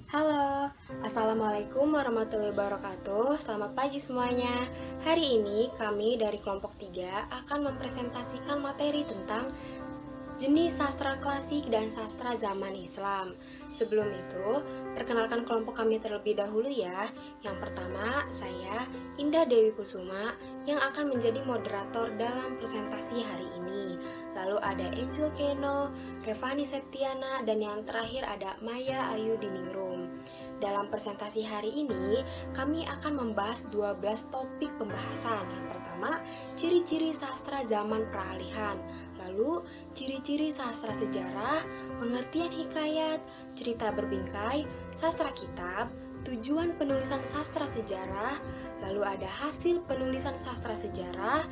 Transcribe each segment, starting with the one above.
Halo, Assalamualaikum warahmatullahi wabarakatuh. Selamat pagi semuanya. Hari ini kami dari kelompok 3 akan mempresentasikan materi tentang jenis sastra klasik dan sastra zaman Islam. Sebelum itu, perkenalkan kelompok kami terlebih dahulu ya. Yang pertama, saya Indah Dewi Kusuma yang akan menjadi moderator dalam presentasi hari ini. Lalu ada Angel Keno, Revani Septiana, dan yang terakhir ada Maya Ayu Diningrum. Dalam presentasi hari ini, kami akan membahas 12 topik pembahasan. Yang pertama, ciri-ciri sastra zaman peralihan. Lalu, ciri-ciri sastra sejarah, pengertian hikayat, cerita berbingkai, sastra kitab, tujuan penulisan sastra sejarah, lalu ada hasil penulisan sastra sejarah,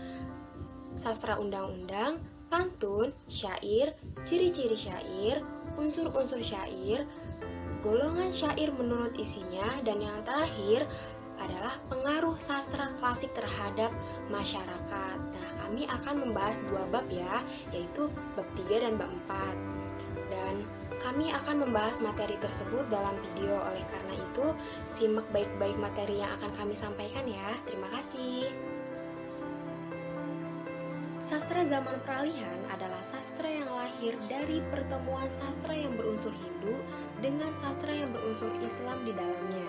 sastra undang-undang, pantun, syair, ciri-ciri syair, unsur-unsur syair, golongan syair menurut isinya, dan yang terakhir adalah pengaruh sastra klasik terhadap masyarakat. Nah, kami akan membahas dua bab ya, yaitu bab 3 dan bab 4. Dan kami akan membahas materi tersebut dalam video, oleh karena itu simak baik-baik materi yang akan kami sampaikan ya. Terima kasih. Sastra zaman peralihan adalah sastra yang lahir dari pertemuan sastra yang berunsur Hindu dengan sastra yang berunsur Islam di dalamnya.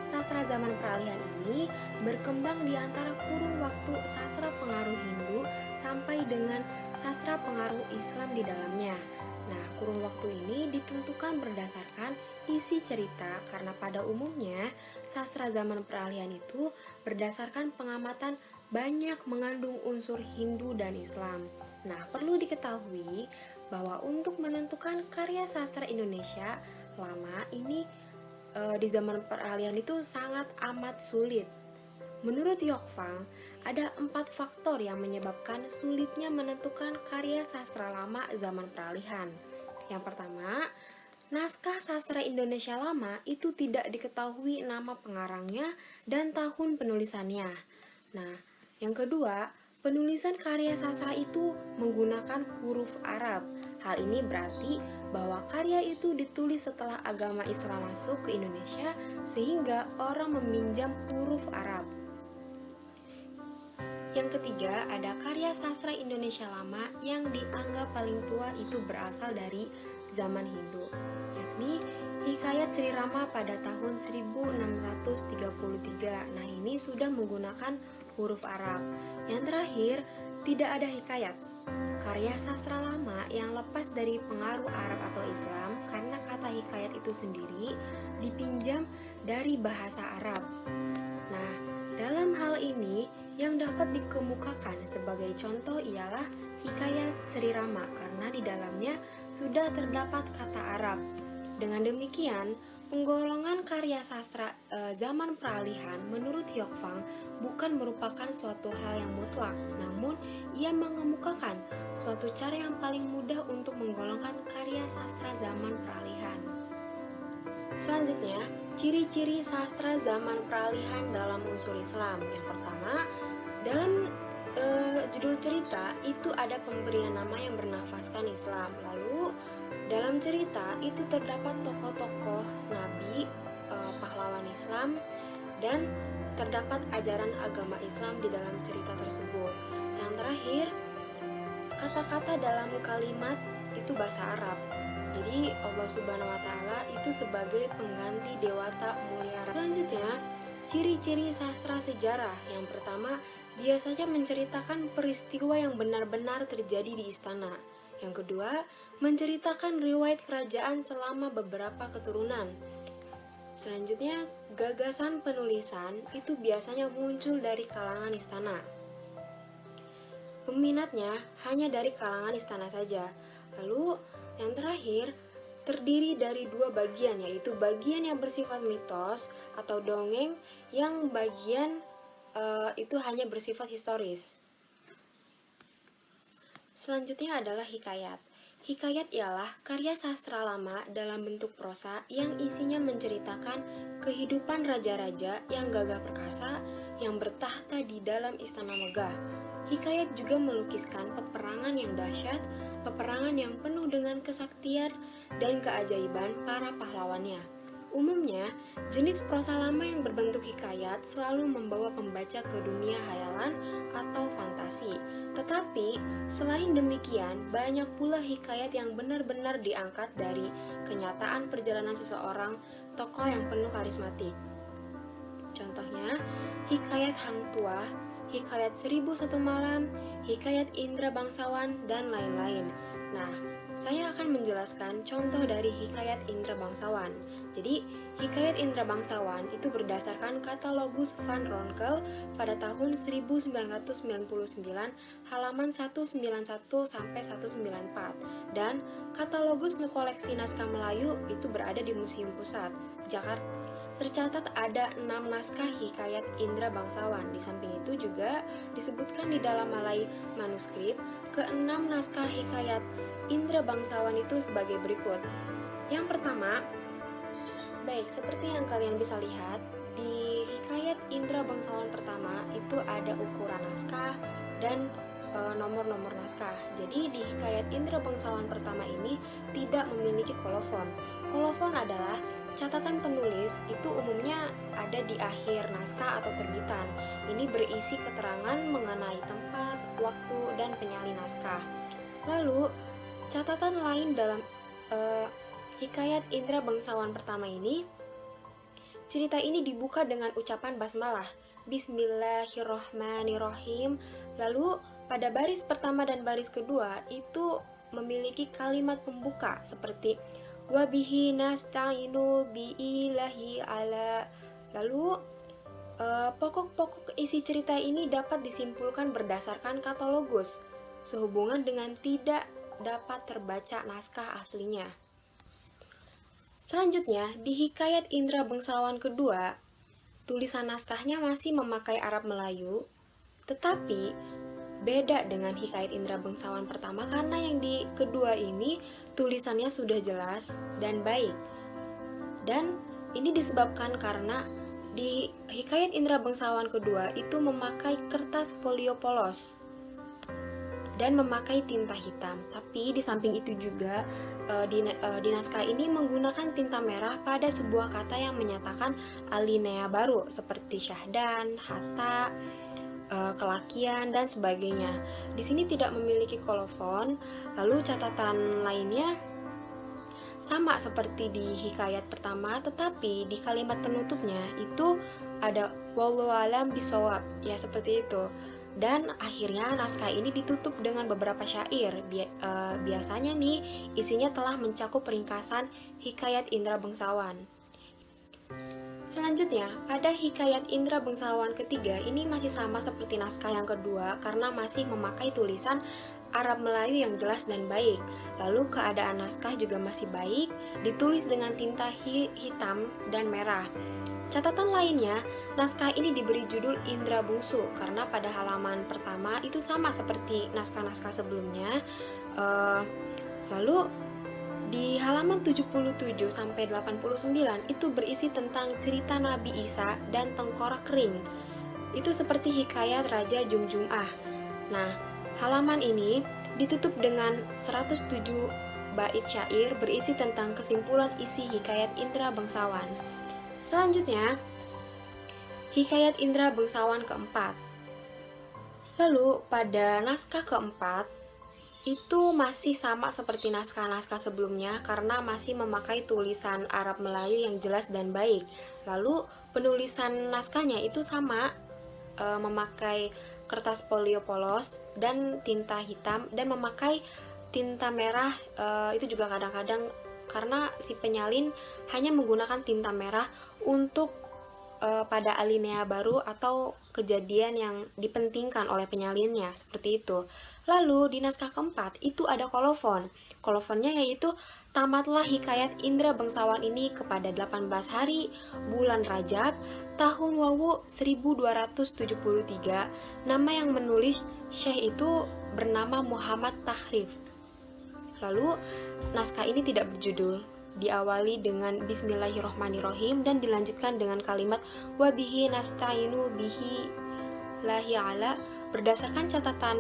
Sastra zaman peralihan ini berkembang di antara kurun waktu sastra pengaruh Hindu sampai dengan sastra pengaruh Islam di dalamnya. Nah, kurun waktu ini ditentukan berdasarkan isi cerita karena pada umumnya sastra zaman peralihan itu berdasarkan pengamatan banyak mengandung unsur Hindu dan Islam. Nah, perlu diketahui bahwa untuk menentukan karya sastra Indonesia lama ini di zaman peralihan itu sangat amat sulit. Menurut Yokfang, ada 4 faktor yang menyebabkan sulitnya menentukan karya sastra lama zaman peralihan. Yang pertama, naskah sastra Indonesia lama itu tidak diketahui nama pengarangnya dan tahun penulisannya. Nah, yang kedua, penulisan karya sastra itu menggunakan huruf Arab. Hal ini berarti bahwa karya itu ditulis setelah agama Islam masuk ke Indonesia sehingga orang meminjam huruf Arab. Yang ketiga, ada karya sastra Indonesia lama yang dianggap paling tua itu berasal dari zaman Hindu, yakni Hikayat Sri Rama pada tahun 1633. Nah, ini sudah menggunakan huruf Arab. Yang terakhir, tidak ada hikayat. Karya sastra lama yang lepas dari pengaruh Arab atau Islam karena kata hikayat itu sendiri dipinjam dari bahasa Arab. Nah, dalam hal ini yang dapat dikemukakan sebagai contoh ialah Hikayat Sri Rama karena di dalamnya sudah terdapat kata Arab. Dengan demikian, penggolongan karya sastra zaman peralihan menurut Yokfang bukan merupakan suatu hal yang mutlak, namun ia mengemukakan suatu cara yang paling mudah untuk menggolongkan karya sastra zaman peralihan. Selanjutnya, ciri-ciri sastra zaman peralihan dalam unsur Islam. Yang pertama, dalam judul cerita itu ada pemberian nama yang bernafaskan Islam. Lalu dalam cerita itu terdapat tokoh-tokoh nabi, pahlawan Islam, dan terdapat ajaran agama Islam di dalam cerita tersebut. Yang terakhir, kata-kata dalam kalimat itu bahasa Arab. Jadi Allah Subhanahu wa taala itu sebagai pengganti dewata mulia. Selanjutnya, ciri-ciri sastra sejarah. Yang pertama, biasanya menceritakan peristiwa yang benar-benar terjadi di istana. Yang kedua, menceritakan riwayat kerajaan selama beberapa keturunan. Selanjutnya, gagasan penulisan itu biasanya muncul dari kalangan istana. Peminatnya hanya dari kalangan istana saja. Lalu, yang terakhir, terdiri dari 2 bagian, yaitu bagian yang bersifat mitos atau dongeng, yang bagian itu hanya bersifat historis. Selanjutnya adalah hikayat. Hikayat ialah karya sastra lama dalam bentuk prosa yang isinya menceritakan kehidupan raja-raja yang gagah perkasa yang bertahta di dalam istana megah. Hikayat juga melukiskan peperangan yang dahsyat, peperangan yang penuh dengan kesaktian dan keajaiban para pahlawannya. Umumnya, jenis prosa lama yang berbentuk hikayat selalu membawa pembaca ke dunia hayalan atau fantasi. Tetapi, selain demikian, banyak pula hikayat yang benar-benar diangkat dari kenyataan perjalanan seseorang tokoh yang penuh karismatik. Contohnya, hikayat Hang Tuah, hikayat 1001 Malam, hikayat Indra Bangsawan, dan lain-lain. Nah, saya akan menjelaskan contoh dari hikayat Indra Bangsawan. Jadi, hikayat Indra Bangsawan itu berdasarkan Katalogus van Ronkel pada tahun 1999, halaman 191 sampai 194. Dan Katalogus Koleksi Naskah Melayu itu berada di Museum Pusat, Jakarta. Tercatat ada 6 naskah hikayat Indra Bangsawan. Di samping itu juga disebutkan di dalam Malay manuskrip ke-6 naskah hikayat Indra Bangsawan itu sebagai berikut. Yang pertama, baik seperti yang kalian bisa lihat, di hikayat Indra Bangsawan pertama itu ada ukuran naskah dan nomor-nomor naskah. Jadi di hikayat Indra Bangsawan pertama ini tidak memiliki kolofon. Kolofon adalah catatan penulis, itu umumnya ada di akhir naskah atau terbitan. Ini berisi keterangan mengenai tempat, waktu, dan penyalin naskah. Lalu, catatan lain dalam hikayat Indra Bangsawan pertama ini, cerita ini dibuka dengan ucapan basmalah, Bismillahirrohmanirrohim. Lalu pada baris pertama dan baris kedua itu memiliki kalimat pembuka seperti wabihi nasta'inu bi'ilahi ala. Lalu pokok-pokok isi cerita ini dapat disimpulkan berdasarkan katalogus sehubungan dengan tidak dapat terbaca naskah aslinya. Selanjutnya, di hikayat Indra Bangsawan kedua, tulisan naskahnya masih memakai Arab Melayu, tetapi beda dengan hikayat Indra Bangsawan pertama karena yang di kedua ini tulisannya sudah jelas dan baik. Dan ini disebabkan karena di hikayat Indra Bangsawan kedua itu memakai kertas folio polos dan memakai tinta hitam. Tapi di samping itu juga di naskah ini menggunakan tinta merah pada sebuah kata yang menyatakan alinea baru seperti syahdan, hatta, kelakian, dan sebagainya. Di sini tidak memiliki kolofon. Lalu catatan lainnya sama seperti di hikayat pertama, tetapi di kalimat penutupnya itu ada wallahu alam bisawab, ya seperti itu. Dan akhirnya naskah ini ditutup dengan beberapa syair. Biasanya nih isinya telah mencakup ringkasan hikayat Indra Bangsawan. Selanjutnya, pada hikayat Indra Bangsawan ketiga ini masih sama seperti naskah yang kedua karena masih memakai tulisan Arab Melayu yang jelas dan baik. Lalu keadaan naskah juga masih baik, ditulis dengan tinta hitam dan merah. Catatan lainnya, naskah ini diberi judul Indra Bungsu karena pada halaman pertama itu sama seperti naskah-naskah sebelumnya. Lalu di halaman 77 sampai 89 itu berisi tentang cerita Nabi Isa dan tengkorak kering. Itu seperti hikayat Raja Jumjumah. Nah, halaman ini ditutup dengan 107 bait syair berisi tentang kesimpulan isi hikayat Indra Bangsawan. Selanjutnya, hikayat Indra Bangsawan keempat. Lalu pada naskah keempat itu masih sama seperti naskah-naskah sebelumnya karena masih memakai tulisan Arab Melayu yang jelas dan baik. Lalu penulisan naskahnya itu sama, memakai kertas folio polos dan tinta hitam dan memakai tinta merah. Itu juga kadang-kadang karena si penyalin hanya menggunakan tinta merah untuk pada alinea baru atau kejadian yang dipentingkan oleh penyalinnya, seperti itu. Lalu di naskah keempat itu ada kolofon. Kolofonnya yaitu tamatlah hikayat Indra Bangsawan ini kepada 18 hari bulan Rajab tahun Wawu 1273. Nama yang menulis Syekh itu bernama Muhammad Tahrif. Lalu naskah ini tidak berjudul, diawali dengan Bismillahirrohmanirrohim dan dilanjutkan dengan kalimat wabihi nasta'inu bihi. rahmatullahi ala, berdasarkan catatan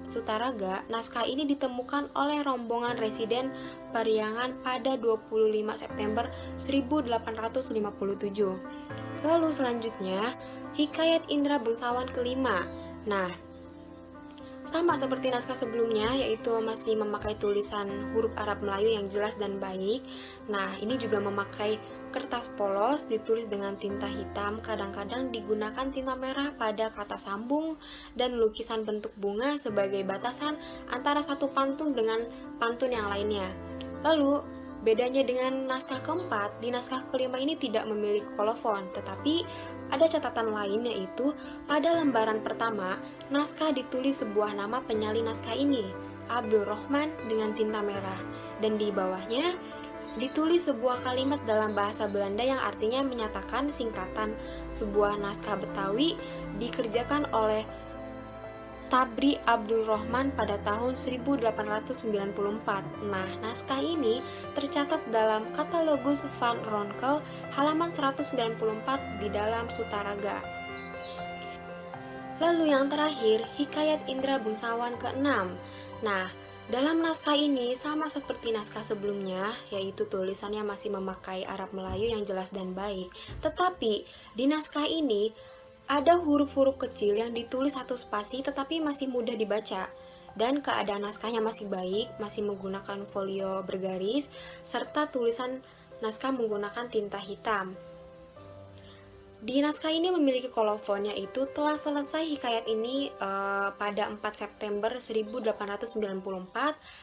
Sutaraga, naskah ini ditemukan oleh rombongan residen Pariangan pada 25 September 1857. Lalu selanjutnya, Hikayat Indra Bangsawan kelima. Nah, sama seperti naskah sebelumnya, yaitu masih memakai tulisan huruf Arab Melayu yang jelas dan baik. Nah, ini juga memakai kertas polos ditulis dengan tinta hitam, kadang-kadang digunakan tinta merah pada kata sambung dan lukisan bentuk bunga sebagai batasan antara satu pantun dengan pantun yang lainnya. Lalu, bedanya dengan naskah keempat, di naskah kelima ini tidak memiliki kolofon, tetapi ada catatan lain, yaitu pada lembaran pertama, naskah ditulis sebuah nama penyalin naskah ini, Abdul Rahman dengan tinta merah, dan di bawahnya ditulis sebuah kalimat dalam bahasa Belanda yang artinya menyatakan singkatan sebuah naskah Betawi dikerjakan oleh Tabri Abdul Rahman pada tahun 1894. Nah, naskah ini tercatat dalam Katalogus van Ronkel halaman 194 di dalam Sutaraga. Lalu yang terakhir, Hikayat Indra Bangsawan ke-6. Nah, dalam naskah ini sama seperti naskah sebelumnya, yaitu tulisannya masih memakai Arab Melayu yang jelas dan baik. Tetapi di naskah ini ada huruf-huruf kecil yang ditulis satu spasi tetapi masih mudah dibaca, dan keadaan naskahnya masih baik, masih menggunakan folio bergaris, serta tulisan naskah menggunakan tinta hitam. Di naskah ini memiliki kolofon, yaitu telah selesai hikayat ini pada 4 September 1894,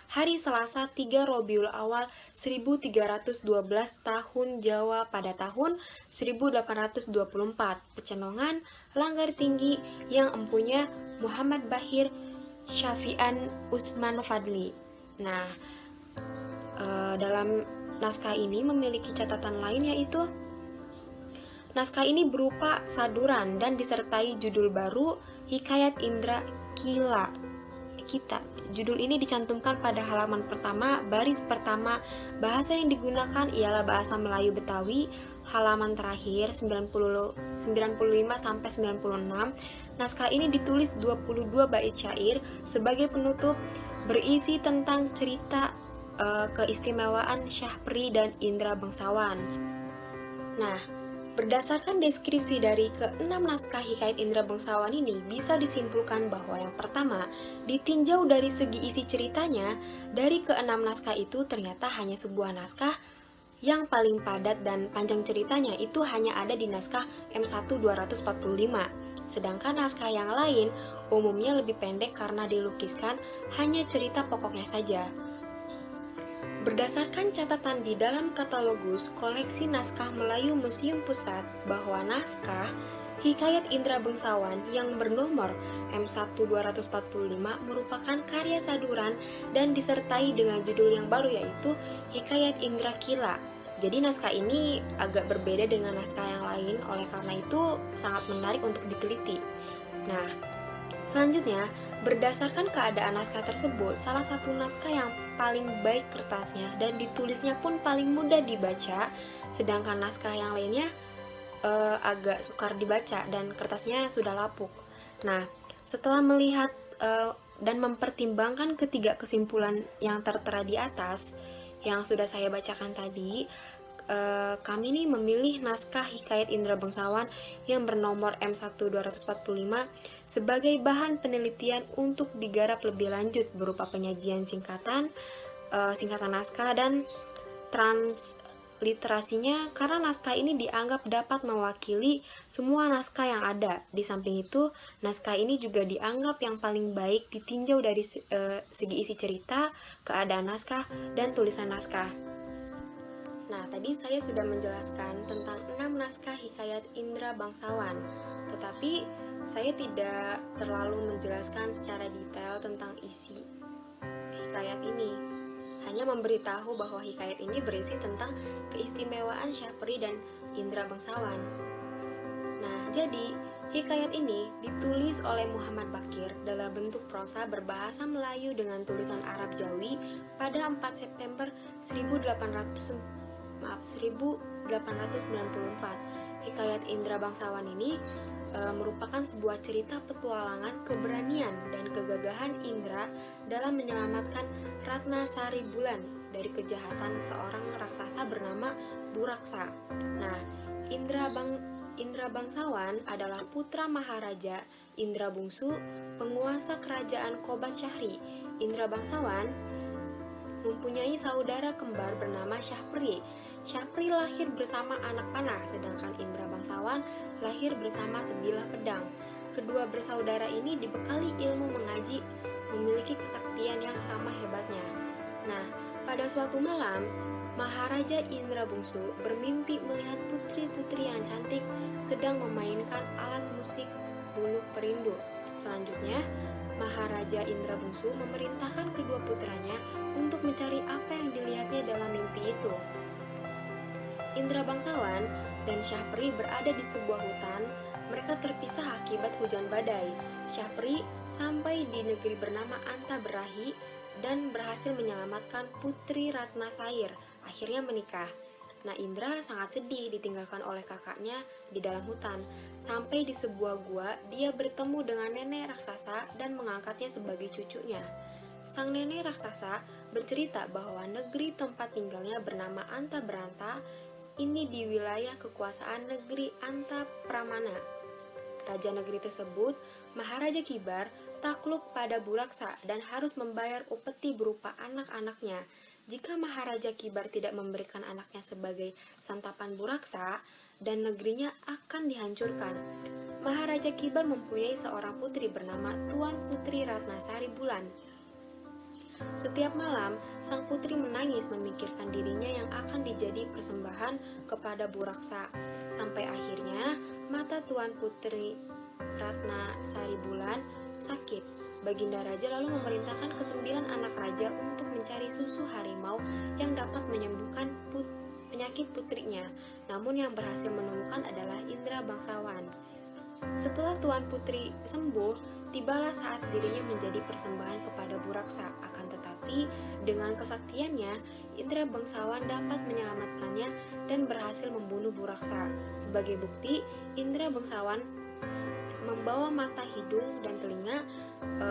hari Selasa 3 Rabiul Awal 1312 tahun Jawa pada tahun 1824. Pecenongan Langgar Tinggi yang empunya Muhammad Bahir Syafi'an Usman Fadli. Nah, dalam naskah ini memiliki catatan lain, yaitu naskah ini berupa saduran dan disertai judul baru Hikayat Indra Kita. Judul ini dicantumkan pada halaman pertama, baris pertama. Bahasa yang digunakan ialah bahasa Melayu Betawi. Halaman terakhir 95 sampai 96. Naskah ini ditulis 22 bait syair sebagai penutup, berisi tentang cerita keistimewaan Syahpri dan Indra Bangsawan. Nah, berdasarkan deskripsi dari ke-6 naskah Hikayat Indra Bangsawan ini, bisa disimpulkan bahwa yang pertama, ditinjau dari segi isi ceritanya, dari ke-6 naskah itu ternyata hanya sebuah naskah yang paling padat dan panjang ceritanya itu hanya ada di naskah M1 245. Sedangkan naskah yang lain umumnya lebih pendek karena dilukiskan hanya cerita pokoknya saja. Berdasarkan catatan di dalam katalogus koleksi naskah Melayu Museum Pusat, bahwa naskah Hikayat Indra Bangsawan yang bernomor M1 245 merupakan karya saduran dan disertai dengan judul yang baru, yaitu Hikayat Indra Kila. Jadi naskah ini agak berbeda dengan naskah yang lain, oleh karena itu sangat menarik untuk diteliti. Nah, selanjutnya, berdasarkan keadaan naskah tersebut, salah satu naskah yang paling baik kertasnya dan ditulisnya pun paling mudah dibaca, sedangkan naskah yang lainnya agak sukar dibaca dan kertasnya sudah lapuk. Nah, setelah melihat dan mempertimbangkan ketiga kesimpulan yang tertera di atas yang sudah saya bacakan tadi, kami nih memilih naskah Hikayat Indra Bangsawan yang bernomor M1 245 sebagai bahan penelitian untuk digarap lebih lanjut berupa penyajian singkatan naskah dan transliterasinya, karena naskah ini dianggap dapat mewakili semua naskah yang ada. Di samping itu, naskah ini juga dianggap yang paling baik ditinjau dari segi isi cerita, keadaan naskah, dan tulisan naskah. Nah, tadi saya sudah menjelaskan tentang 6 naskah Hikayat Indra Bangsawan, tetapi saya tidak terlalu menjelaskan secara detail tentang isi hikayat ini. Hanya memberitahu bahwa hikayat ini berisi tentang keistimewaan Syahpri dan Indra Bangsawan. Nah, jadi hikayat ini ditulis oleh Muhammad Bakir dalam bentuk prosa berbahasa Melayu dengan tulisan Arab Jawi pada 4 September 1894. Hikayat Indra Bangsawan ini merupakan sebuah cerita petualangan keberanian dan kegagahan Indra dalam menyelamatkan Ratna Sari Bulan dari kejahatan seorang raksasa bernama Buraksa. Nah, Indra Bangsawan adalah putra Maharaja Indra Bungsu, penguasa kerajaan Kobat Syahri. Indra Bangsawan mempunyai saudara kembar bernama Syahpri. Syahpri lahir bersama anak panah, sedangkan Indra Bangsawan lahir bersama sebilah pedang. Kedua bersaudara ini dibekali ilmu mengaji, memiliki kesaktian yang sama hebatnya. Nah, pada suatu malam, Maharaja Indra Bungsu bermimpi melihat putri-putri yang cantik sedang memainkan alat musik buluk perindu. Selanjutnya, Maharaja Indra Bungsu memerintahkan kedua putranya untuk mencari apa yang dilihatnya dalam mimpi itu. Indra Bangsawan dan Syahpri berada di sebuah hutan. Mereka terpisah akibat hujan badai. Syahpri sampai di negeri bernama Anta Berahi dan berhasil menyelamatkan Putri Ratna Sair, akhirnya menikah. Nah, Indra sangat sedih ditinggalkan oleh kakaknya di dalam hutan. Sampai di sebuah gua, dia bertemu dengan nenek raksasa dan mengangkatnya sebagai cucunya. Sang nenek raksasa bercerita bahwa negeri tempat tinggalnya bernama Anta Beranta ini di wilayah kekuasaan negeri Anta Pramana. Raja negeri tersebut, Maharaja Kibar, takluk pada Buraksa dan harus membayar upeti berupa anak-anaknya. Jika Maharaja Kibar tidak memberikan anaknya sebagai santapan Buraksa, dan negerinya akan dihancurkan. Maharaja Kibar mempunyai seorang putri bernama Tuan Putri Ratnasari Bulan. Setiap malam, sang putri menangis memikirkan dirinya yang akan dijadi persembahan kepada Buraksa. Sampai akhirnya, mata Tuan Putri Ratna Sari Bulan sakit. Baginda Raja lalu memerintahkan ke-9 anak raja untuk mencari susu harimau yang dapat menyembuhkan penyakit putrinya. Namun yang berhasil menemukan adalah Indra Bangsawan. Setelah Tuan Putri sembuh, tibalah saat dirinya menjadi persembahan kepada Buraksa. Akan tetapi, dengan kesaktiannya, Indra Bangsawan dapat menyelamatkannya dan berhasil membunuh Buraksa. Sebagai bukti, Indra Bangsawan membawa mata, hidung, dan telinga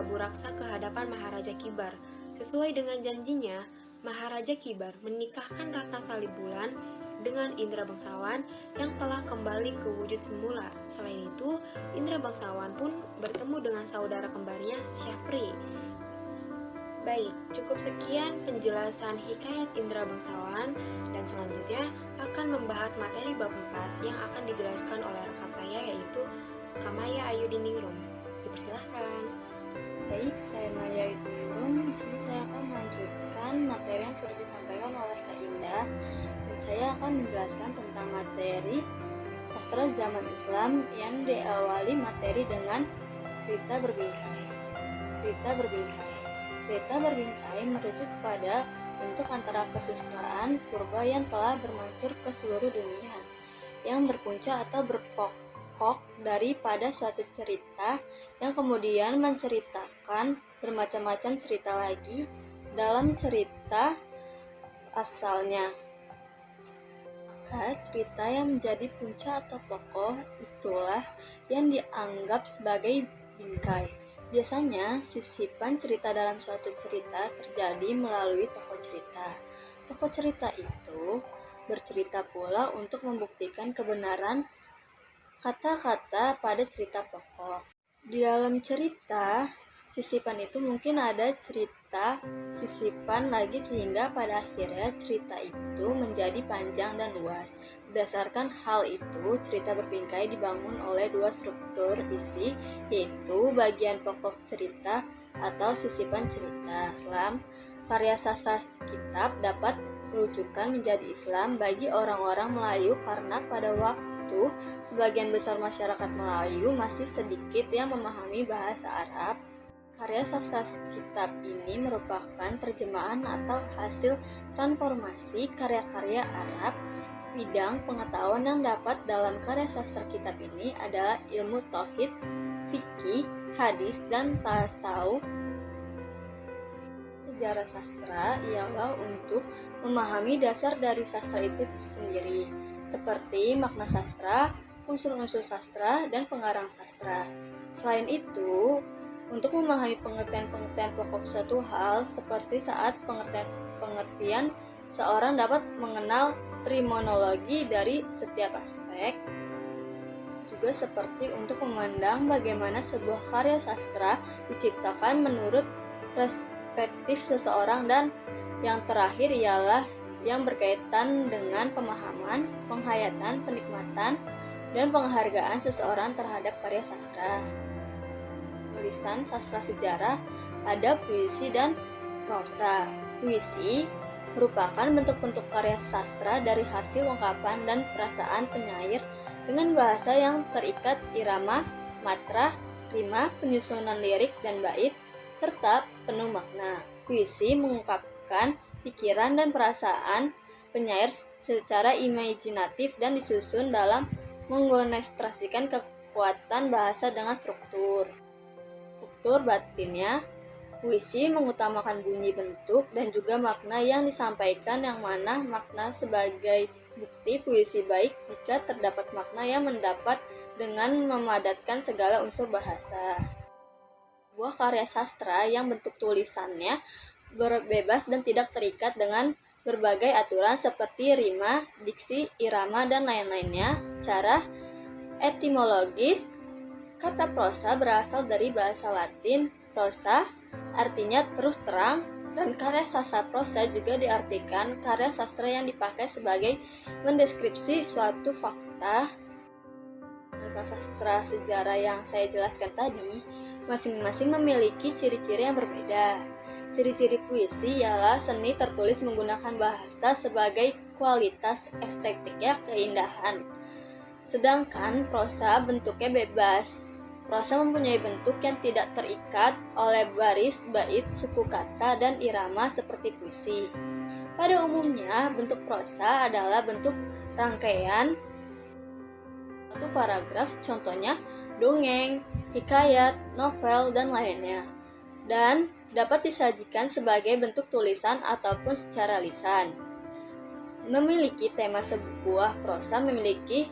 Buraksa ke hadapan Maharaja Kibar. Sesuai dengan janjinya, Maharaja Kibar menikahkan Ratna Sari Bulan dengan Indra Bangsawan yang telah kembali ke wujud semula. Selain itu, Indra Bangsawan pun bertemu dengan saudara kembarnya Syahpri. Baik, cukup sekian penjelasan hikayat Indra Bangsawan, dan selanjutnya akan membahas materi bab 4 yang akan dijelaskan oleh rekan saya, yaitu Kamaya Ayudiningrum. Dipersilahkan. Baik, saya Maya Ayudiningrum. Di sini saya akan melanjutkan materi yang sudah disampaikan oleh Kak Indah. Dan saya akan menjelaskan tentang materi sastra zaman Islam yang diawali materi dengan cerita berbingkai. Cerita berbingkai merujuk kepada bentuk antara kesusastraan purba yang telah bermansur ke seluruh dunia, yang berpunca atau berpokok daripada suatu cerita yang kemudian menceritakan bermacam-macam cerita lagi dalam cerita asalnya. Maka cerita yang menjadi punca atau pokok itulah yang dianggap sebagai bingkai. Biasanya sisipan cerita dalam suatu cerita terjadi melalui tokoh cerita. Tokoh cerita itu bercerita pula untuk membuktikan kebenaran kata-kata pada cerita pokok. Di dalam cerita sisipan itu mungkin ada cerita sisipan lagi sehingga pada akhirnya cerita itu menjadi panjang dan luas. Berdasarkan hal itu, cerita berbingkai dibangun oleh dua struktur isi, yaitu bagian pokok cerita atau sisipan cerita. Islam, karya sastra kitab dapat merujukan menjadi Islam bagi orang-orang Melayu karena pada waktu sebagian besar masyarakat Melayu masih sedikit yang memahami bahasa Arab. Karya sastra kitab ini merupakan terjemahan atau hasil transformasi karya-karya Arab. Bidang pengetahuan yang dapat dalam karya sastra kitab ini adalah ilmu tauhid, fikih, hadis, dan tasawuf. Sejarah sastra ialah untuk memahami dasar dari sastra itu sendiri, seperti makna sastra, unsur-unsur sastra, dan pengarang sastra. Selain itu, untuk memahami pengertian-pengertian pokok suatu hal, seperti saat pengertian seorang dapat mengenal terminologi dari setiap aspek, juga seperti untuk memandang bagaimana sebuah karya sastra diciptakan menurut perspektif seseorang, dan yang terakhir ialah yang berkaitan dengan pemahaman, penghayatan, penikmatan, dan penghargaan seseorang terhadap karya sastra. Tulisan sastra sejarah ada puisi dan prosa. Puisi merupakan bentuk-bentuk karya sastra dari hasil ungkapan dan perasaan penyair dengan bahasa yang terikat irama, matra, rima, penyusunan lirik dan bait, serta penuh makna. Puisi mengungkapkan pikiran dan perasaan penyair secara imajinatif dan disusun dalam mengonestrasikan kekuatan bahasa dengan struktur batinnya. Puisi mengutamakan bunyi, bentuk, dan juga makna yang disampaikan, yang mana makna sebagai bukti puisi baik jika terdapat makna yang mendapat dengan memadatkan segala unsur bahasa. Sebuah karya sastra yang bentuk tulisannya bebas dan tidak terikat dengan berbagai aturan seperti rima, diksi, irama, dan lain-lainnya. Secara etimologis, kata prosa berasal dari bahasa Latin prosa, artinya terus terang, dan karya sastra prosa juga diartikan karya sastra yang dipakai sebagai mendeskripsi suatu fakta. Tulisan sastra sejarah yang saya jelaskan tadi masing-masing memiliki ciri-ciri yang berbeda. Ciri-ciri puisi ialah seni tertulis menggunakan bahasa sebagai kualitas estetiknya keindahan. Sedangkan prosa bentuknya bebas. Prosa mempunyai bentuk yang tidak terikat oleh baris, bait, suku kata, dan irama seperti puisi. Pada umumnya, bentuk prosa adalah bentuk rangkaian suatu paragraf, contohnya dongeng, hikayat, novel, dan lainnya, dan dapat disajikan sebagai bentuk tulisan ataupun secara lisan. Memiliki tema. Sebuah prosa memiliki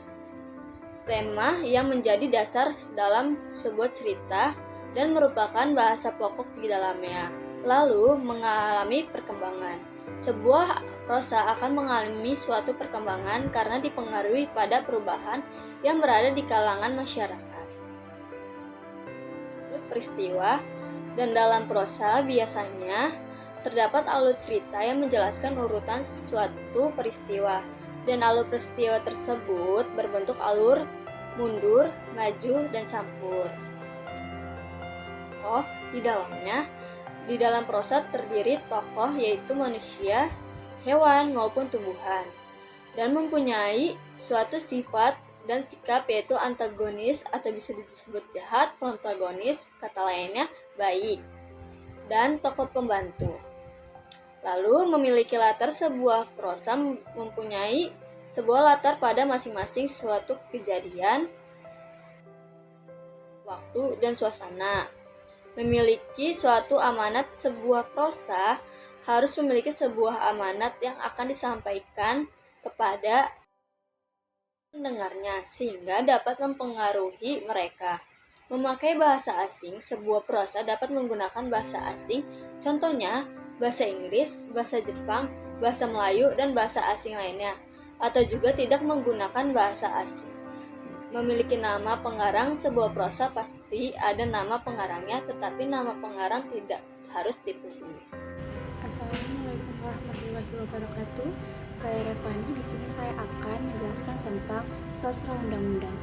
tema yang menjadi dasar dalam sebuah cerita dan merupakan bahasa pokok di dalamnya, lalu mengalami perkembangan. Sebuah prosa akan mengalami suatu perkembangan karena dipengaruhi pada perubahan yang berada di kalangan masyarakat. Peristiwa, dan dalam prosa biasanya terdapat alur cerita yang menjelaskan urutan suatu peristiwa, dan alur peristiwa tersebut berbentuk alur mundur, maju, dan campur. Di dalam prosa terdiri tokoh, yaitu manusia, hewan, maupun tumbuhan, dan mempunyai suatu sifat dan sikap, yaitu antagonis atau bisa disebut jahat, protagonis, kata lainnya baik, dan tokoh pembantu. Lalu memiliki latar. Sebuah prosa mempunyai sebuah latar pada masing-masing suatu kejadian, waktu, dan suasana. Memiliki suatu amanat. Sebuah prosa harus memiliki sebuah amanat yang akan disampaikan kepada pendengarnya sehingga dapat mempengaruhi mereka. Memakai bahasa asing. Sebuah prosa dapat menggunakan bahasa asing, contohnya bahasa Inggris, bahasa Jepang, bahasa Melayu, dan bahasa asing lainnya, atau juga tidak menggunakan bahasa asing. Memiliki nama pengarang. Sebuah prosa pasti ada nama pengarangnya, tetapi nama pengarang tidak harus ditulis. Assalamualaikum warahmatullahi wabarakatuh. Saya Revani. Di sini saya akan menjelaskan tentang sastra undang-undang.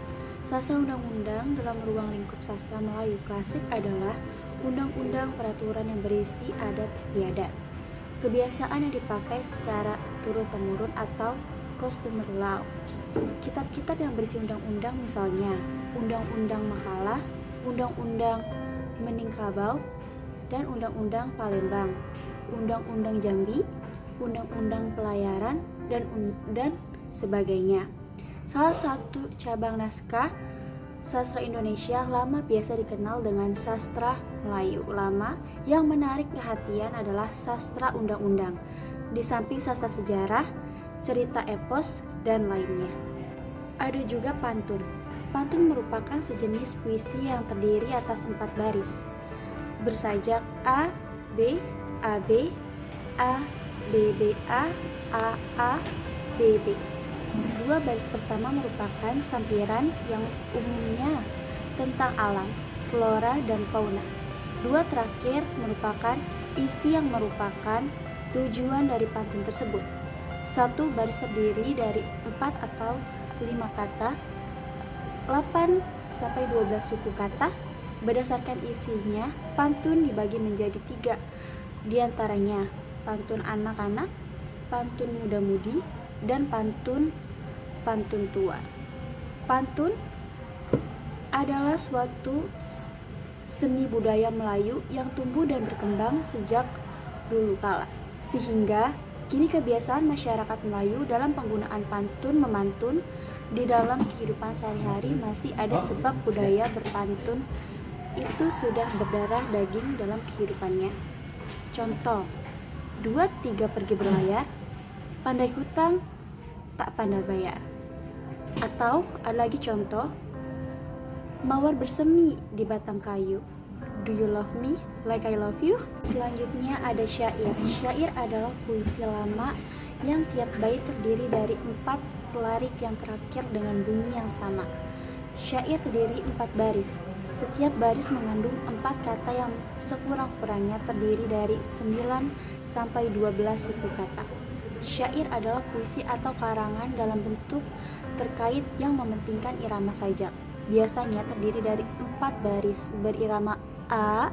Sastra undang-undang dalam ruang lingkup sastra Melayu klasik adalah undang-undang peraturan yang berisi adat istiadat, kebiasaan yang dipakai secara turun-temurun atau customer law. Kitab-kitab yang berisi undang-undang misalnya Undang-Undang Makalah, Undang-Undang Meningkabau, dan Undang-Undang Palembang, Undang-Undang Jambi, Undang-Undang Pelayaran, dan sebagainya. Salah satu cabang naskah sastra Indonesia lama biasa dikenal dengan sastra Melayu lama. Yang menarik perhatian adalah sastra undang-undang, di samping sastra sejarah, cerita epos, dan lainnya. Ada juga pantun. Pantun merupakan sejenis puisi yang terdiri atas 4 baris, bersajak A, B, AB, A, B, A, B, B. 2 baris pertama merupakan sampiran yang umumnya tentang alam, flora, dan fauna. 2 terakhir merupakan isi yang merupakan tujuan dari pantun tersebut. 1 baris terdiri dari 4 atau 5 kata, 8 sampai 12 suku kata. Berdasarkan isinya, pantun dibagi menjadi 3, diantaranya pantun anak-anak, pantun muda-mudi, dan pantun tua. Pantun adalah suatu seni budaya Melayu yang tumbuh dan berkembang sejak dulu kala, sehingga kini kebiasaan masyarakat Melayu dalam penggunaan pantun memantun di dalam kehidupan sehari-hari masih ada, sebab budaya berpantun itu sudah berdarah daging dalam kehidupannya. Contoh, 2-3 pergi berlayar, pandai hutang tak pandai bayar. Atau ada lagi contoh, mawar bersemi di batang kayu, do you love me like I love you? Selanjutnya ada syair. Syair adalah puisi lama yang tiap bait terdiri dari 4 pelarik yang terakhir dengan bunyi yang sama. Syair terdiri 4 baris. Setiap baris mengandung 4 kata yang sekurang-kurangnya terdiri dari 9 sampai 12 suku kata. Syair adalah puisi atau karangan dalam bentuk terkait yang mementingkan irama sajak. Biasanya terdiri dari 4 baris berirama A.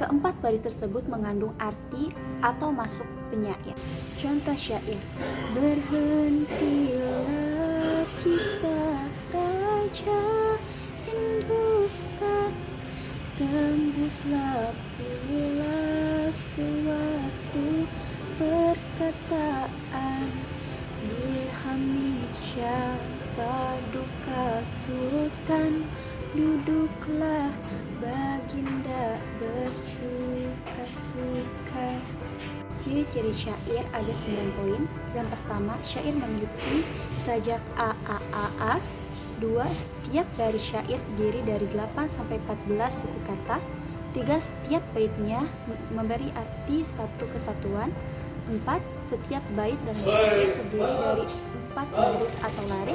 Keempat baris tersebut mengandung arti atau masuk penyair. Contoh syair: berhentilah kisah raja Hindustan, tembuslah pula suatu perkataan, Hamid Shah Paduka Sultan, duduklah baginda bersuka-suka. Ciri-ciri syair ada 9 poin. Yang pertama, syair memiliki sajak A. 2. Setiap baris syair terdiri dari 8 sampai 14 suku kata. 3. Setiap baitnya memberi arti satu kesatuan. 4. Setiap bait dalam syair terdiri dari 4 baris atau larik.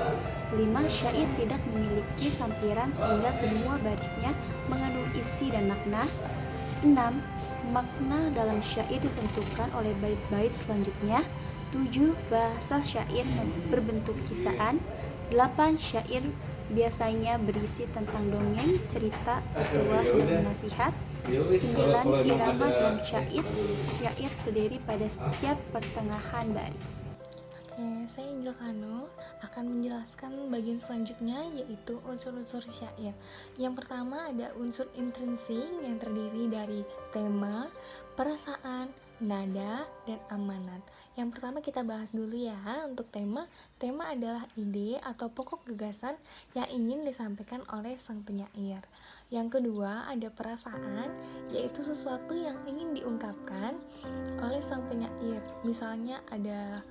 5. Syair tidak memiliki sampiran sehingga semua barisnya mengandung isi dan makna. 6. Makna dalam syair ditentukan oleh bait-bait selanjutnya. 7. Bahasa syair berbentuk kisaan. 8. Syair biasanya berisi tentang dongeng, cerita, petuah, dan nasihat. 9. Irama dalam syair. Syair terdiri pada setiap pertengahan baris. Saya Angel Kano akan menjelaskan bagian selanjutnya, yaitu unsur-unsur syair. Yang pertama ada unsur intrinsik yang terdiri dari tema, perasaan, nada, dan amanat. Yang pertama kita bahas dulu ya untuk tema. Tema adalah ide atau pokok gagasan yang ingin disampaikan oleh sang penyair. Yang kedua ada perasaan, yaitu sesuatu yang ingin diungkapkan oleh sang penyair. Misalnya ada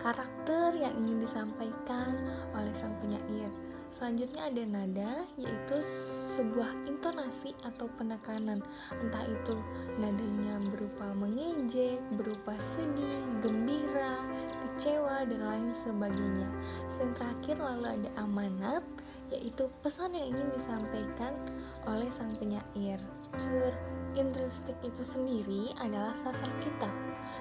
karakter yang ingin disampaikan oleh sang penyair. Selanjutnya ada nada, yaitu sebuah intonasi atau penekanan, entah itu nadanya berupa mengejek, berupa sedih, gembira, kecewa, dan lain sebagainya. Yang terakhir lalu ada amanat, yaitu pesan yang ingin disampaikan oleh sang penyair. Unsur intrinsik itu sendiri adalah sastra kitab.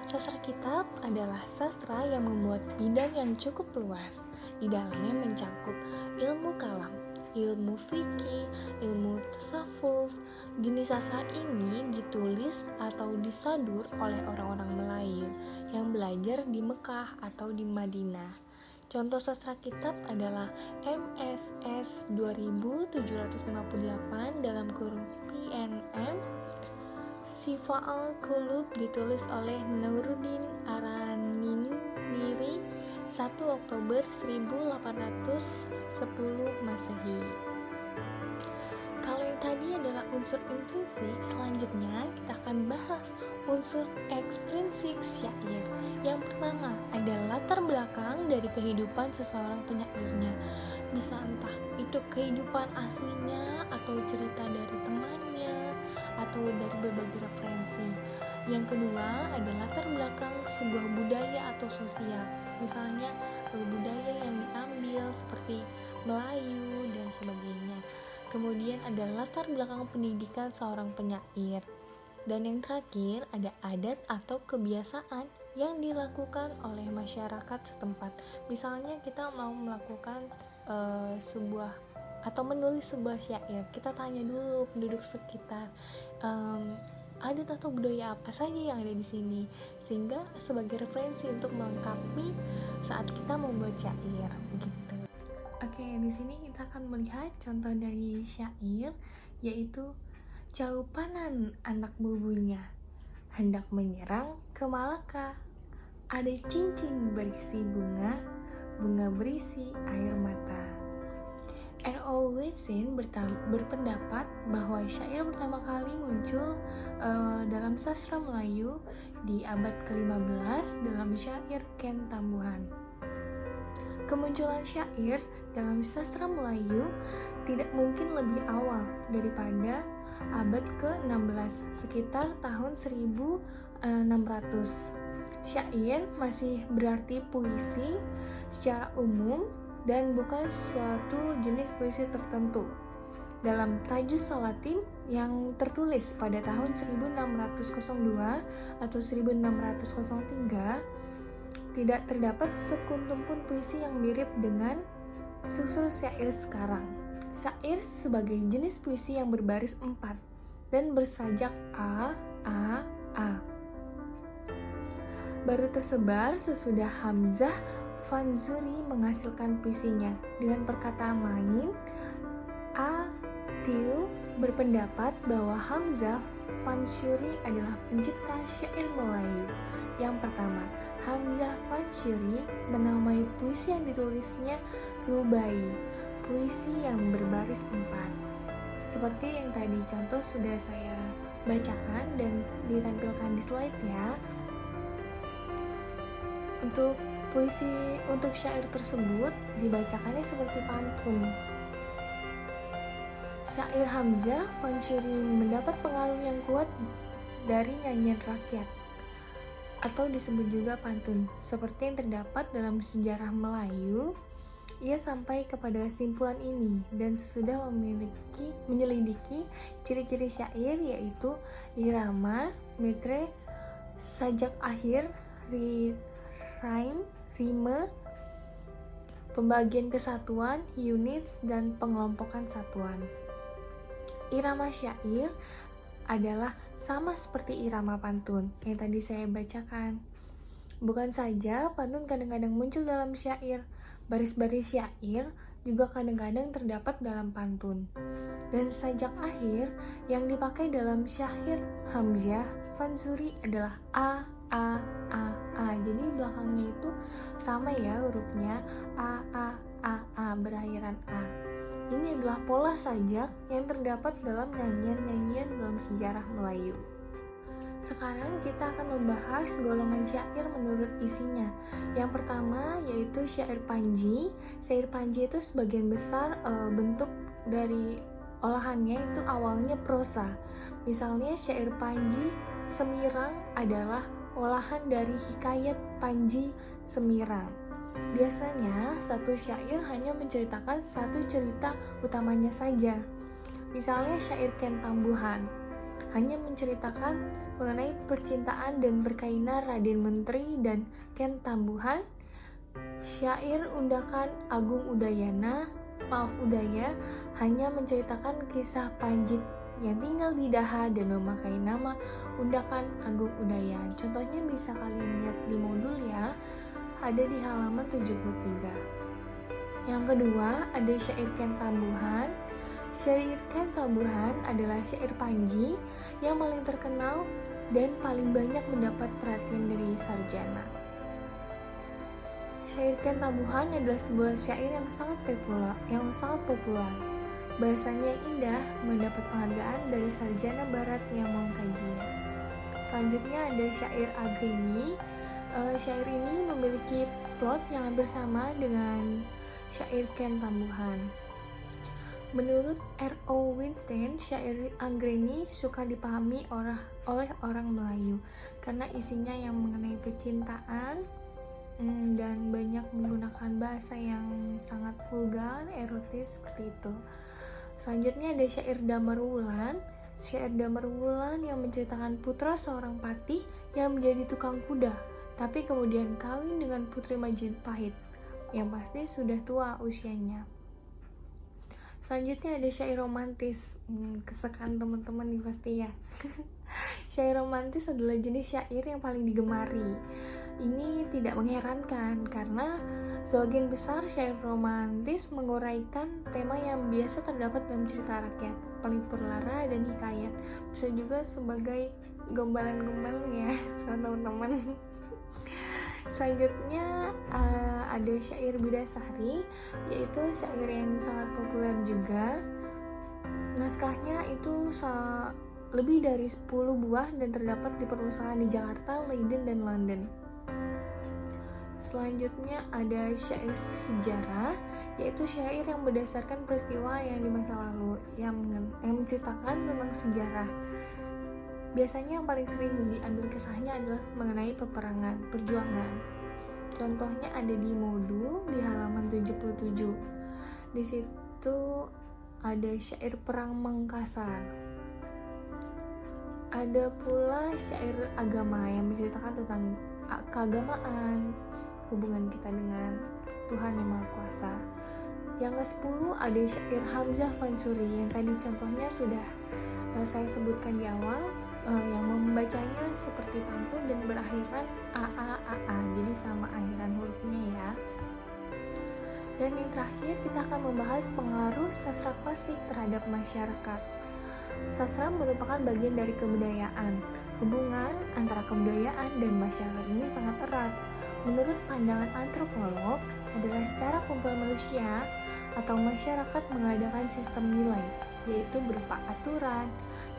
Sastra kitab adalah sastra yang memuat bidang yang cukup luas. Di dalamnya mencakup ilmu kalam, ilmu fikih, ilmu tasawuf. Jenis sastra ini ditulis atau disadur oleh orang-orang Melayu yang belajar di Mekah atau di Madinah. Contoh sastra kitab adalah MSS 2758 dalam kurung PNM. Sifa'al Qulub ditulis oleh Nuruddin Aranindiri 1 Oktober 1810 Masehi. Kalau yang tadi adalah unsur intrinsik, selanjutnya kita akan bahas unsur ekstrinsik syair. Yang pertama ada latar belakang dari kehidupan seseorang penyairnya. Bisa entah itu kehidupan aslinya atau cerita dari temannya atau dari berbagai referensi. Yang kedua ada latar belakang sebuah budaya atau sosial. Misalnya budaya yang diambil seperti Melayu dan sebagainya. Kemudian ada latar belakang pendidikan seorang penyair. Dan yang terakhir ada adat atau kebiasaan yang dilakukan oleh masyarakat setempat. Misalnya kita mau melakukan sebuah atau menulis sebuah syair, kita tanya dulu penduduk sekitar adat atau budaya apa saja yang ada di sini, sehingga sebagai referensi untuk melengkapi saat kita membuat syair gitu. Oke, di sini kita akan melihat contoh dari syair, yaitu jaupanan anak bubunya hendak menyerang ke Malaka, ada cincin berisi bunga, bunga berisi air mata. R.O. Watson berpendapat bahwa syair pertama kali muncul dalam sastra Melayu di abad ke-15 dalam syair Ken Tambuhan. Kemunculan syair dalam sastra Melayu tidak mungkin lebih awal daripada abad ke-16, sekitar tahun 1600. Syair masih berarti puisi secara umum dan bukan suatu jenis puisi tertentu. Dalam Tajus Salatin yang tertulis pada tahun 1602 atau 1603, tidak terdapat sekuntum pun puisi yang mirip dengan susul syair sekarang. Syair sebagai jenis puisi yang berbaris 4 dan bersajak A, baru tersebar sesudah Hamzah Fanzuri menghasilkan puisinya. Dengan perkataan lain, Tiu berpendapat bahwa Hamzah Fanzuri adalah pencipta syair Melayu. Yang pertama, Hamzah Fanzuri menamai puisi yang ditulisnya Rubai, puisi yang berbaris 4. Seperti yang tadi contoh sudah saya bacakan dan ditampilkan di slide ya. Untuk syair tersebut dibacakannya seperti pantun. Syair Hamzah Fanzuri mendapat pengaruh yang kuat dari nyanyian rakyat atau disebut juga pantun. Seperti yang terdapat dalam sejarah Melayu, ia sampai kepada kesimpulan ini dan sudah menyelidiki ciri-ciri syair, yaitu irama, metre, sajak akhir, rhyme, rime, pembagian kesatuan, units, dan pengelompokan satuan. Irama syair adalah sama seperti irama pantun yang tadi saya bacakan. Bukan saja pantun kadang-kadang muncul dalam syair, baris-baris syair juga kadang-kadang terdapat dalam pantun. Dan sajak akhir yang dipakai dalam syair Hamzah Fanzuri adalah A. Jadi belakangnya itu sama ya hurufnya, A, berakhiran A. Ini adalah pola sajak yang terdapat dalam nyanyian-nyanyian dalam sejarah Melayu. Sekarang kita akan membahas golongan syair menurut isinya. Yang pertama yaitu syair panji. Syair panji itu sebagian besar bentuk dari olahannya itu awalnya prosa. Misalnya syair panji Semirang adalah olahan dari hikayat Panji Semirang. Biasanya satu syair hanya menceritakan satu cerita utamanya saja. Misalnya syair Ken Tambuhan hanya menceritakan mengenai percintaan dan perkainan Raden Menteri dan Ken Tambuhan. Syair Undakan Agung Udaya hanya menceritakan kisah Panji yang tinggal di Daha dan memakai nama Undakan Agung Udaya. Contohnya bisa kalian lihat di modul ya, ada di halaman 73. Yang kedua ada syair Ken Tambuhan. Syair Ken Tambuhan adalah syair Panji yang paling terkenal dan paling banyak mendapat perhatian dari sarjana. Syair Ken Tambuhan adalah sebuah syair yang sangat populer. Bahasanya yang indah mendapat penghargaan dari sarjana barat yang mengkajinya. Selanjutnya ada syair Agreni. Syair ini memiliki plot yang hampir sama dengan syair Ken Tambuhan. Menurut R.O. Winstein, syair Anggreni suka dipahami oleh orang Melayu karena isinya yang mengenai percintaan dan banyak menggunakan bahasa yang sangat vulgar, erotis seperti itu. Selanjutnya ada syair Damar Wulan. Syair Damar Wulan yang menceritakan putra seorang patih yang menjadi tukang kuda, tapi kemudian kawin dengan putri Majapahit yang pasti sudah tua usianya. Selanjutnya ada syair romantis. Kesukaan teman-teman nih pasti ya. Syair romantis adalah jenis syair yang paling digemari. Ini tidak mengherankan karena sebagian besar syair romantis menguraikan tema yang biasa terdapat dalam cerita rakyat, pelipur lara dan hikayat. Bisa juga sebagai gombalan-gombalannya sama teman-teman. Selanjutnya ada syair Bidasari, yaitu syair yang sangat populer juga. Naskahnya itu lebih dari 10 buah dan terdapat di perpustakaan di Jakarta, Leiden, dan London. Selanjutnya ada syair sejarah, yaitu syair yang berdasarkan peristiwa yang di masa lalu, yang menceritakan tentang sejarah. Biasanya yang paling sering diambil kisahnya adalah mengenai peperangan, perjuangan. Contohnya ada di Modu di halaman 77. Di situ ada syair Perang Mangkasar. Ada pula syair agama yang menceritakan tentang keagamaan, hubungan kita dengan Tuhan Yang Maha Kuasa. Yang ke-10 ada syair Hamzah Fansuri yang tadi contohnya sudah saya sebutkan di awal, yang membacanya seperti pantun dan berakhiran AA, jadi sama akhiran hurufnya ya. Dan yang terakhir kita akan membahas pengaruh sastra klasik terhadap masyarakat. Sastra merupakan bagian dari kebudayaan. Hubungan antara kebudayaan dan masyarakat ini sangat erat. Menurut pandangan antropolog, adalah cara kumpul manusia atau masyarakat mengadakan sistem nilai, yaitu berupa aturan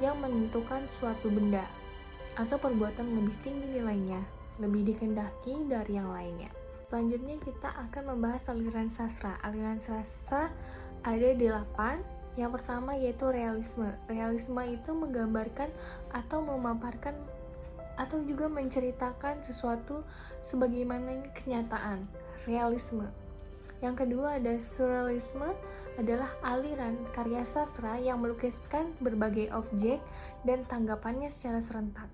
yang menentukan suatu benda atau perbuatan lebih tinggi nilainya, lebih dikehendaki dari yang lainnya. Selanjutnya kita akan membahas aliran sastra. Aliran sastra ada 8. Yang pertama yaitu realisme. Realisme itu menggambarkan atau memaparkan atau juga menceritakan sesuatu sebagaimana kenyataan. Realisme. Yang kedua ada surrealisme, adalah aliran karya sastra yang melukiskan berbagai objek dan tanggapannya secara serentak.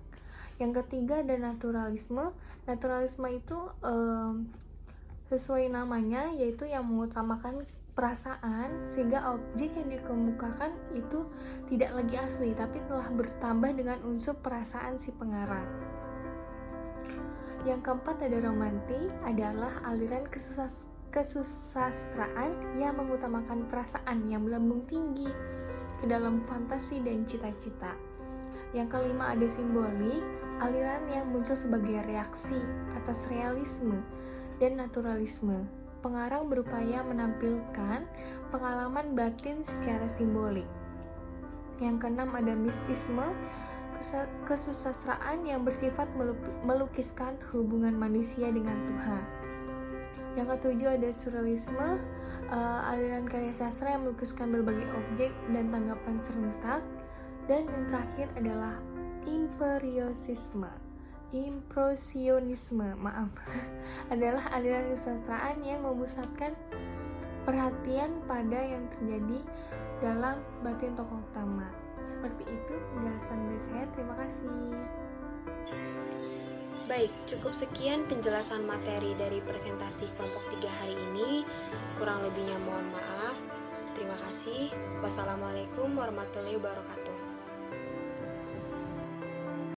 Yang ketiga ada naturalisme. Naturalisme itu sesuai namanya, yaitu yang mengutamakan perasaan sehingga objek yang dikemukakan itu tidak lagi asli tapi telah bertambah dengan unsur perasaan si pengarang. Yang keempat ada romantik, adalah aliran kesusastraan yang mengutamakan perasaan yang melambung tinggi ke dalam fantasi dan cita-cita. Yang kelima ada simbolik, aliran yang muncul sebagai reaksi atas realisme dan naturalisme. Pengarang berupaya menampilkan pengalaman batin secara simbolik. Yang keenam ada mistisme, kesusastraan yang bersifat melukiskan hubungan manusia dengan Tuhan. Yang ketujuh ada surrealisme, aliran karya sastra yang melukiskan berbagai objek dan tanggapan serentak. Dan yang terakhir adalah impresionisme, adalah aliran kesusastraan yang memusatkan perhatian pada yang terjadi dalam batin tokoh utama. Seperti itu penjelasan dari saya. Terima kasih. Baik, cukup sekian penjelasan materi dari presentasi kelompok 3 hari ini. Kurang lebihnya mohon maaf. Terima kasih. Wassalamualaikum warahmatullahi wabarakatuh.